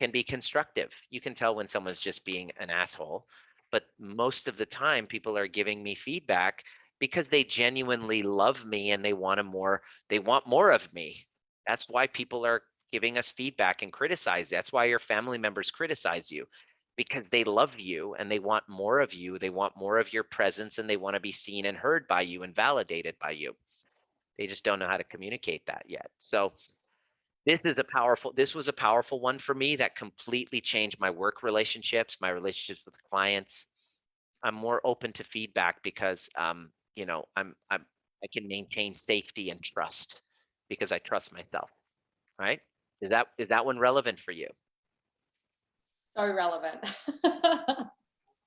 S2: can be constructive. You can tell when someone's just being an asshole, but most of the time people are giving me feedback because they genuinely love me and they want more of me. That's why people are giving us feedback and criticize. That's why your family members criticize you, because they love you and they want more of you. They want more of your presence and they want to be seen and heard by you and validated by you. They just don't know how to communicate that yet. So this was a powerful one for me that completely changed my work relationships, my relationships with clients. I'm more open to feedback because I can maintain safety and trust because I trust myself, right? Is that one relevant for you?
S1: So relevant.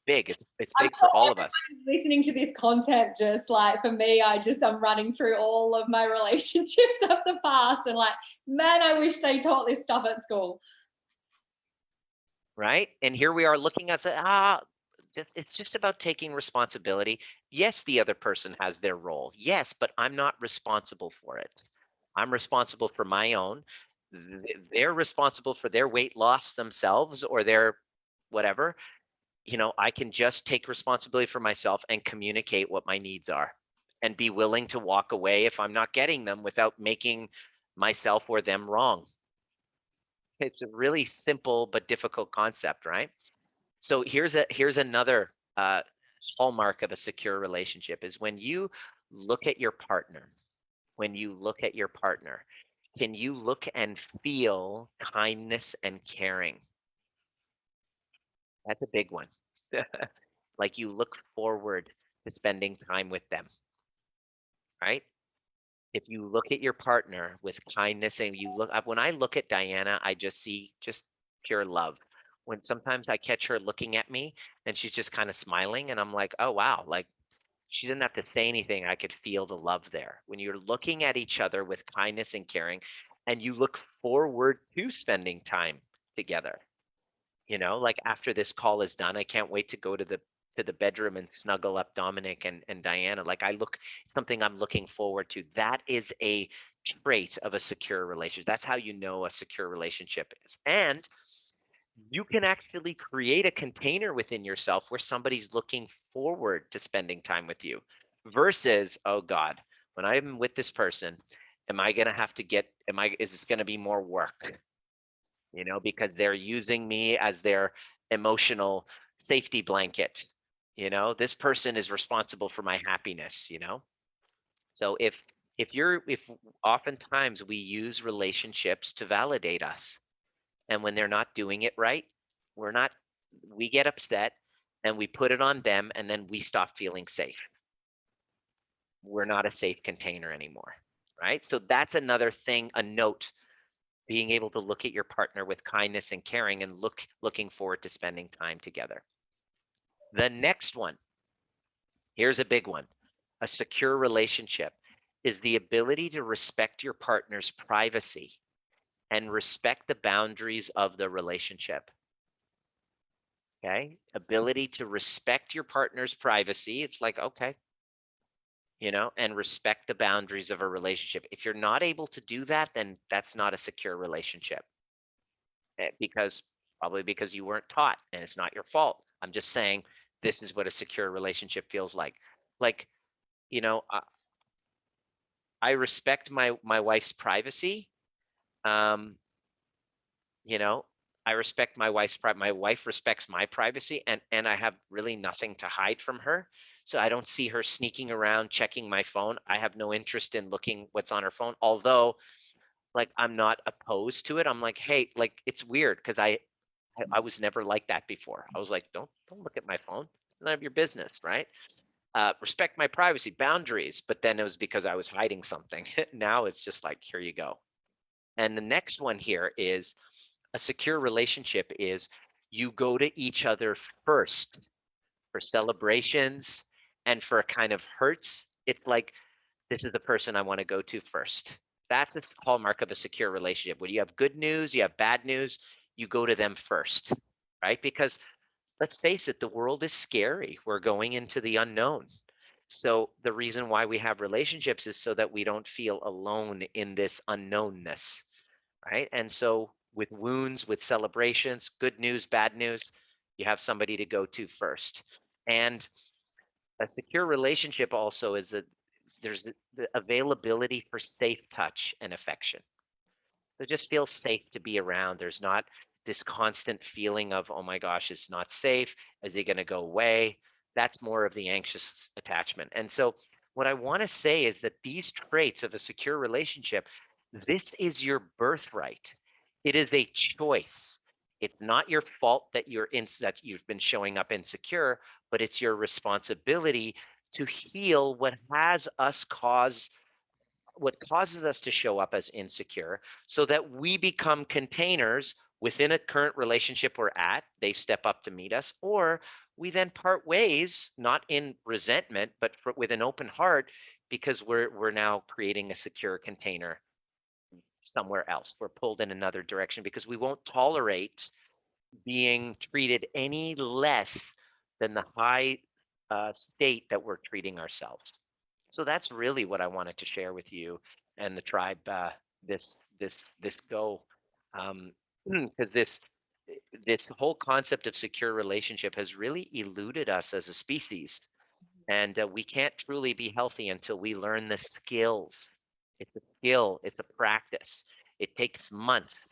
S2: Big. It's
S1: I'm
S2: big for
S1: sure
S2: all of us.
S1: everybody's listening to this content, just like for me, I'm running through all of my relationships of the past and like, man, I wish they taught this stuff at school.
S2: Right? And here we are looking at it's just about taking responsibility. Yes, the other person has their role. Yes, but I'm not responsible for it. I'm responsible for my own. They're responsible for their weight loss themselves or their whatever. I can just take responsibility for myself and communicate what my needs are and be willing to walk away if I'm not getting them without making myself or them wrong. It's a really simple but difficult concept, right? So here's another hallmark of a secure relationship is when you look at your partner, can you look and feel kindness and caring? That's a big one. Like you look forward to spending time with them, right? If you look at your partner with kindness and when I look at Diana, I just see just pure love. When sometimes I catch her looking at me and she's just kind of smiling and I'm like, oh wow, like she didn't have to say anything. I could feel the love there. When you're looking at each other with kindness and caring and you look forward to spending time together, like after this call is done, I can't wait to go to the bedroom and snuggle up Dominic and Diana. Like something I'm looking forward to. That is a trait of a secure relationship. That's how you know a secure relationship is. And you can actually create a container within yourself where somebody's looking forward to spending time with you versus, oh God, when I'm with this person, is this going to be more work? Because they're using me as their emotional safety blanket. This person is responsible for my happiness. So if oftentimes we use relationships to validate us, and when they're not doing it right, we're not, we get upset and we put it on them, and then we stop feeling safe. We're not a safe container anymore, right? So that's another thing, a note, being able to look at your partner with kindness and caring and looking forward to spending time together. The next one, here's a big one. A secure relationship is the ability to respect your partner's privacy and respect the boundaries of the relationship. Okay? Ability to respect your partner's privacy. It's like, okay, and respect the boundaries of a relationship. If you're not able to do that, then that's not a secure relationship. because probably because you weren't taught, and it's not your fault. I'm just saying this is what a secure relationship feels like. Like, you know, I respect my wife's privacy. Um, you know, I respect my my wife respects my privacy, and I have really nothing to hide from her. So I don't see her sneaking around checking my phone. I have no interest in looking what's on her phone. Although, like, I'm not opposed to it. I'm like, hey, like, it's weird because I was never like that before. I was like, don't look at my phone. It's none of your business, right? Respect my privacy, boundaries. But then it was because I was hiding something. Now it's just like, here you go. And the next one here is a secure relationship is you go to each other first for celebrations and for kind of hurts. It's like, this is the person I want to go to first. That's a hallmark of a secure relationship. When you have good news, you have bad news, you go to them first, right? Because let's face it, the world is scary. We're going into the unknown. So the reason why we have relationships is so that we don't feel alone in this unknownness, right? And so with wounds, with celebrations, good news, bad news, you have somebody to go to first. And a secure relationship also is that there's the availability for safe touch and affection. It just feels safe to be around. There's not this constant feeling of, oh my gosh, it's not safe. Is he going to go away? That's more of the anxious attachment. And so, what I want to say is that these traits of a secure relationship, this is your birthright. It is a choice. It's not your fault that that you've been showing up insecure, but it's your responsibility to heal what causes us to show up as insecure so that we become containers within a current relationship we're at. They step up to meet us, or we then part ways, not in resentment, but with an open heart, because we're now creating a secure container somewhere else. We're pulled in another direction because we won't tolerate being treated any less than the high state that we're treating ourselves. So that's really what I wanted to share with you and the tribe this go, because this whole concept of secure relationship has really eluded us as a species, and we can't truly be healthy until we learn the skills. It's a skill, it's a practice. It takes months,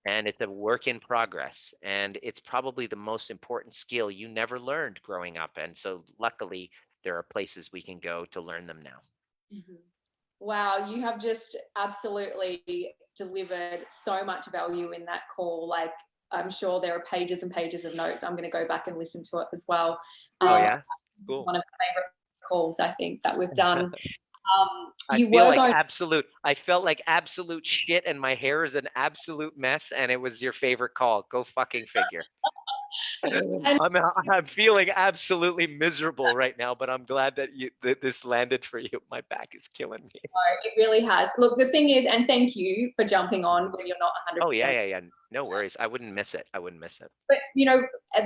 S2: and it's a work in progress, and it's probably the most important skill you never learned growing up, and so luckily there are places we can go to learn them now.
S1: Mhm. Wow, you have just absolutely delivered so much value in that call. Like, I'm sure there are pages and pages of notes. I'm going to go back and listen to it as well.
S2: Oh
S1: Um,
S2: yeah, cool.
S1: One of my favorite calls I think that we've done.
S2: I
S1: You
S2: feel
S1: were
S2: like
S1: going,
S2: I felt like absolute shit, and my hair is an absolute mess, and it was your favorite call. Go fucking figure.
S1: and
S2: I'm feeling absolutely miserable right now, but I'm glad that this landed for you. My back is killing me.
S1: it really has. Look, the thing is, and thank you for jumping on when you're not
S2: Oh yeah,
S1: 100%.
S2: yeah, yeah. No worries. I wouldn't miss it. I wouldn't miss it.
S1: But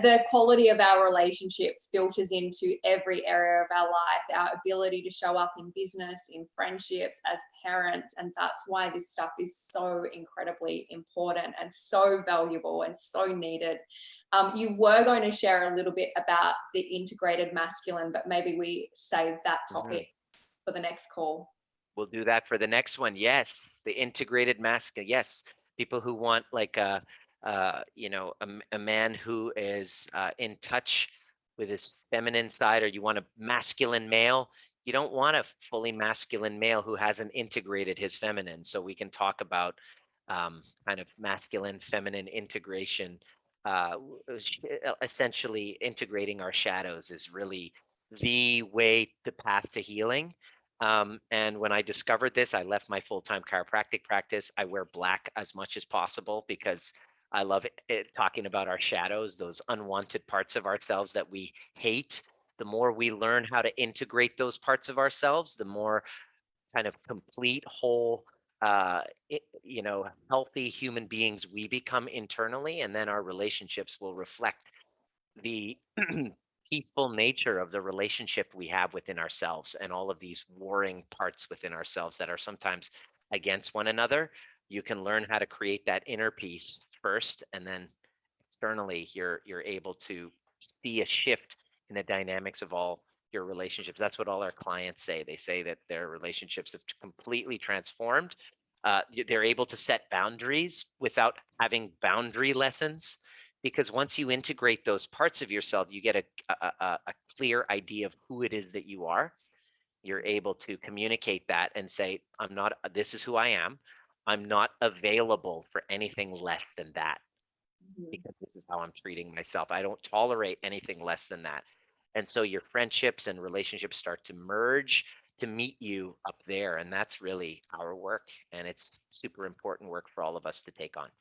S1: the quality of our relationships filters into every area of our life, our ability to show up in business, in friendships, as parents, and that's why this stuff is so incredibly important and so valuable and so needed. You were going to share a little bit about the integrated masculine, but maybe we save that
S2: Mhm.
S1: topic for the next call.
S2: We'll do that for the next one. Yes, the integrated mask. Yes, people who want like a man who is in touch with his feminine side, or you want a masculine male. You don't want a fully masculine male who hasn't integrated his feminine. So we can talk about kind of masculine feminine integration. Essentially, integrating our shadows is really the way, the path to healing. And when I discovered this, I left my full-time chiropractic practice. I wear black as much as possible because I love talking about our shadows, those unwanted parts of ourselves that we hate. The more we learn how to integrate those parts of ourselves, the more kind of complete, whole, healthy human beings we become internally, and then our relationships will reflect the peaceful nature of the relationship we have within ourselves, and all of these warring parts within ourselves that are sometimes against one another. You can learn how to create that inner peace first, and then externally you're able to see a shift in the dynamics of all your relationships. That's what all our clients say. They say that their relationships have completely transformed. They're able to set boundaries without having boundary lessons, because once you integrate those parts of yourself, you get a clear idea of who it is that you are. You're able to communicate that and say, I'm not, this is who I am. I'm not available for anything less than that,
S1: Mhm.
S2: because this is how I'm treating myself. I don't tolerate anything less than that. And so your friendships and relationships start to merge to meet you up there. And that's really our work. And it's super important work for all of us to take on.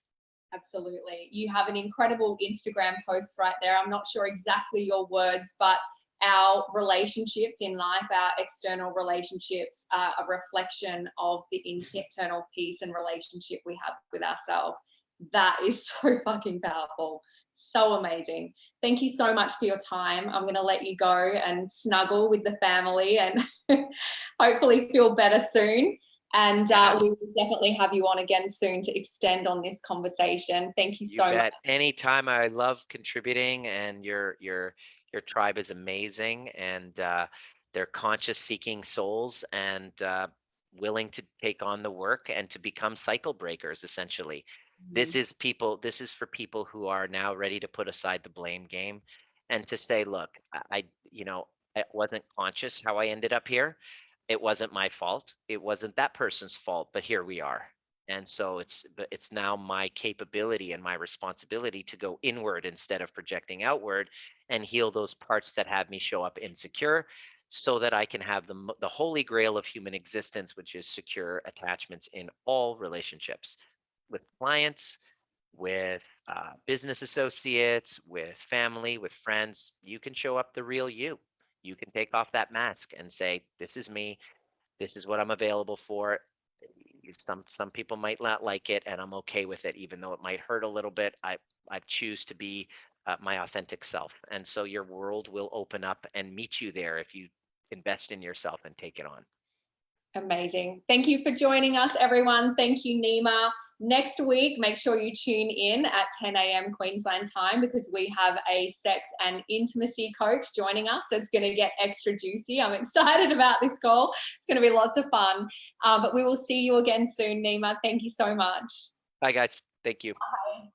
S1: Absolutely. You have an incredible Instagram post right there. I'm not sure exactly your words, but our relationships in life, our external relationships, are a reflection of the internal peace and relationship we have with ourselves. That is so fucking powerful. So amazing. Thank you so much for your time. I'm going to let you go and snuggle with the family and hopefully feel better soon. And
S2: Yeah,
S1: we will definitely have you on again soon to extend on this conversation. Thank you
S2: you
S1: so much.
S2: bet. Anytime. I love contributing, and your tribe is amazing, and they're conscious seeking souls, and willing to take on the work and to become cycle breakers, essentially. This is for people who are now ready to put aside the blame game and to say, look, I wasn't conscious how I ended up here. It wasn't my fault. It wasn't that person's fault, but here we are. And so it's now my capability and my responsibility to go inward instead of projecting outward, and heal those parts that have me show up insecure, so that I can have the holy grail of human existence, which is secure attachments in all relationships, with clients, with business associates, with family, with friends. You can show up the real you. You can take off that mask and say, this is me. This is what I'm available for. Some people might not like it, and I'm okay with it, even though it might hurt a little bit. I choose to be my authentic self, and so your world will open up and meet you there if you invest in yourself and take it on.
S1: Amazing. Thank you for joining us, everyone. Thank you, Nima. Next week, make sure you tune in at 10 a.m. Queensland time, because we have a sex and intimacy coach joining us. So it's going to get extra juicy. I'm excited about this call. It's going to be lots of fun. But we will see you again soon, Nima. Thank you so much.
S2: Bye, guys. Thank you.
S1: Bye.